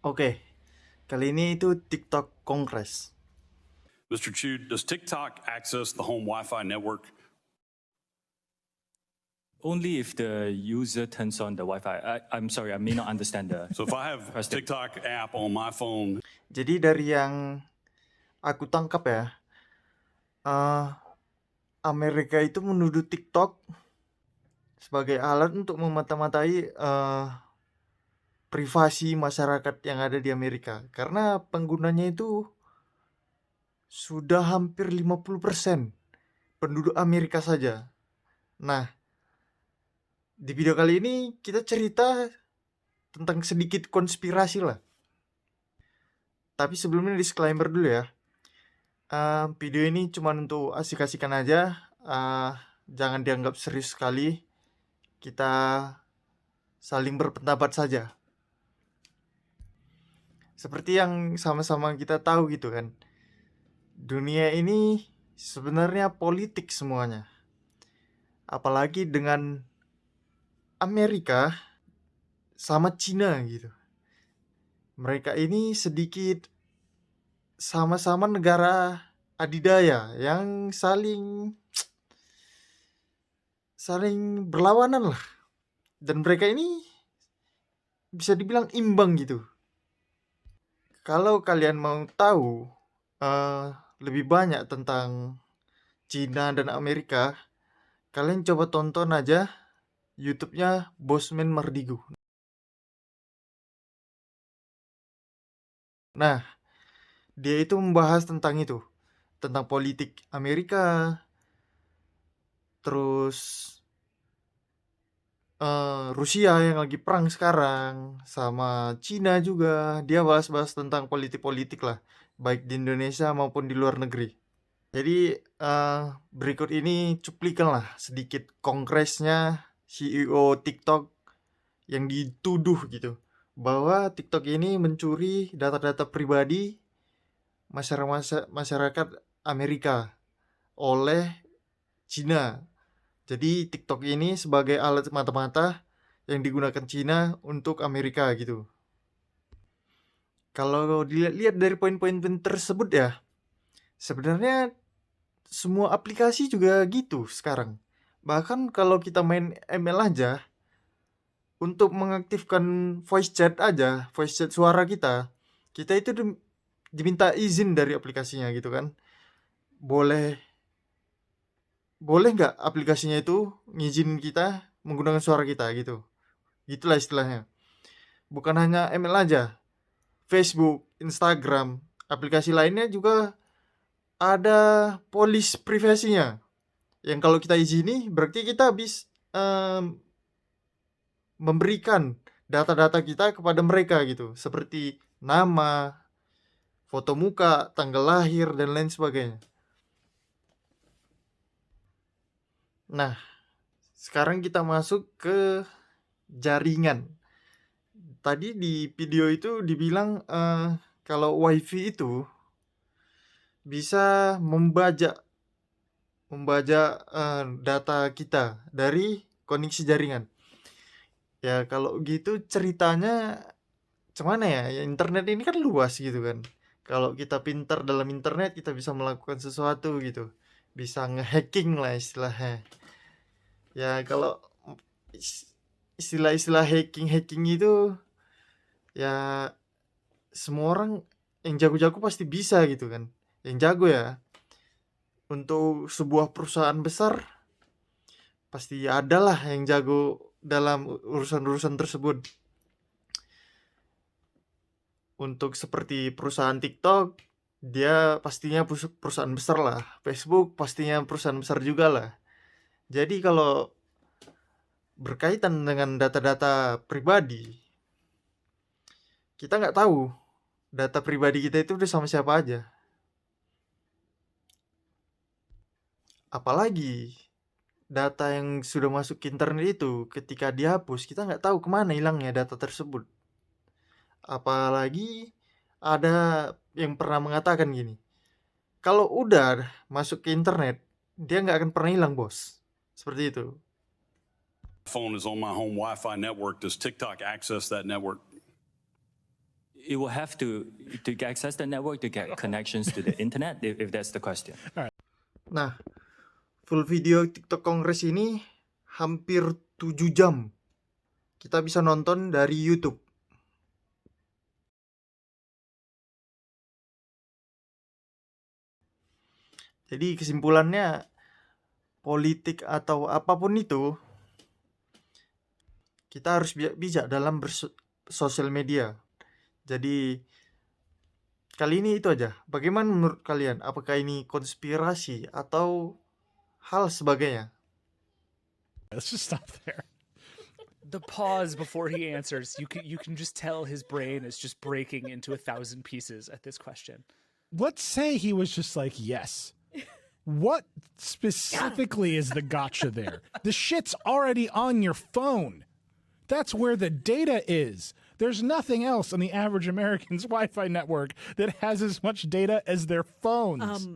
Oke, kali ini itu TikTok Kongres. Mr. Chu, does TikTok access the home Wi-Fi network? Only if the user turns on the Wi-Fi. I'm sorry, I may not understand the. So if I have Question. TikTok app on my phone, Jadi dari yang aku tangkap ya, eh, Amerika itu menuduh TikTok sebagai alat untuk memata-matai privasi masyarakat yang ada di Amerika. Karena penggunanya itu sudah hampir 50% penduduk Amerika saja. Nah, di video kali ini kita cerita tentang sedikit konspirasi lah. Tapi sebelumnya disclaimer dulu ya. Video ini cuma untuk asik-asikan aja. Jangan dianggap serius sekali. Kita saling berpendapat saja. Seperti yang sama-sama kita tahu gitu kan. Dunia ini sebenarnya politik semuanya. Apalagi dengan Amerika sama Cina gitu. Mereka ini sedikit sama-sama negara adidaya yang saling berlawanan lah. Dan mereka ini bisa dibilang imbang gitu. Kalau kalian mau tahu lebih banyak tentang Cina dan Amerika, kalian coba tonton aja YouTube-nya Bosman Mardigu. Nah, dia itu membahas tentang itu, tentang politik Amerika, terus Rusia yang lagi perang sekarang, sama Cina juga. Dia bahas-bahas tentang politik-politik lah, baik di Indonesia maupun di luar negeri. Jadi berikut ini cuplikan lah sedikit kongresnya CEO TikTok yang dituduh gitu bahwa TikTok ini mencuri data-data pribadi masyarakat Amerika oleh Cina. Jadi TikTok ini sebagai alat mata-mata yang digunakan Cina untuk Amerika gitu. Kalau dilihat dari poin-poin tersebut ya, sebenarnya semua aplikasi juga gitu sekarang. Bahkan kalau kita main ML aja, untuk mengaktifkan voice chat suara kita itu diminta izin dari aplikasinya gitu kan. Boleh nggak aplikasinya itu ngizin kita menggunakan suara kita gitu. Gitulah istilahnya. Bukan hanya ML aja, Facebook, Instagram, aplikasi lainnya juga ada polis privasinya. Yang kalau kita izini berarti kita habis memberikan data-data kita kepada mereka gitu. Seperti nama, foto muka, tanggal lahir, dan lain sebagainya. Nah, sekarang kita masuk ke jaringan. Tadi di video itu dibilang kalau wifi itu bisa membajak data kita dari koneksi jaringan. Ya kalau gitu ceritanya cuman ya internet ini kan luas gitu kan. Kalau kita pintar dalam internet kita bisa melakukan sesuatu gitu. Bisa nge-hacking lah istilahnya. Ya kalau istilah-istilah hacking itu ya semua orang yang jago-jago pasti bisa gitu kan. Yang jago ya. Untuk sebuah perusahaan besar pasti ada lah yang jago dalam urusan-urusan tersebut. Untuk seperti perusahaan TikTok, dia pastinya perusahaan besar lah. Facebook pastinya perusahaan besar juga lah. Jadi kalau berkaitan dengan data-data pribadi, kita nggak tahu data pribadi kita itu udah sama siapa aja. Apalagi data yang sudah masuk ke internet itu ketika dihapus, kita nggak tahu kemana hilangnya data tersebut. Apalagi ada yang pernah mengatakan gini, kalau udah masuk ke internet, dia nggak akan pernah hilang, bos. Seperti itu. phone is on my home Wi-Fi network. Does TikTok access that network? it will have to access the network to get connections to the internet, if that's the question. Nah, full video TikTok Kongres ini hampir 7 jam. Kita bisa nonton dari YouTube. Jadi kesimpulannya, politik atau apapun itu, kita harus bijak dalam bersosial media. Jadi kali ini itu aja. Bagaimana menurut kalian? Apakah ini konspirasi atau hal sebagainya? Let's just stop there. The pause before he answers, you can just tell his brain is just breaking into 1,000 pieces at this question. Let's say he was just like, yes. What specifically is the gotcha there? The shit's already on your phone. That's where the data is. There's nothing else on the average American's Wi-Fi network that has as much data as their phones.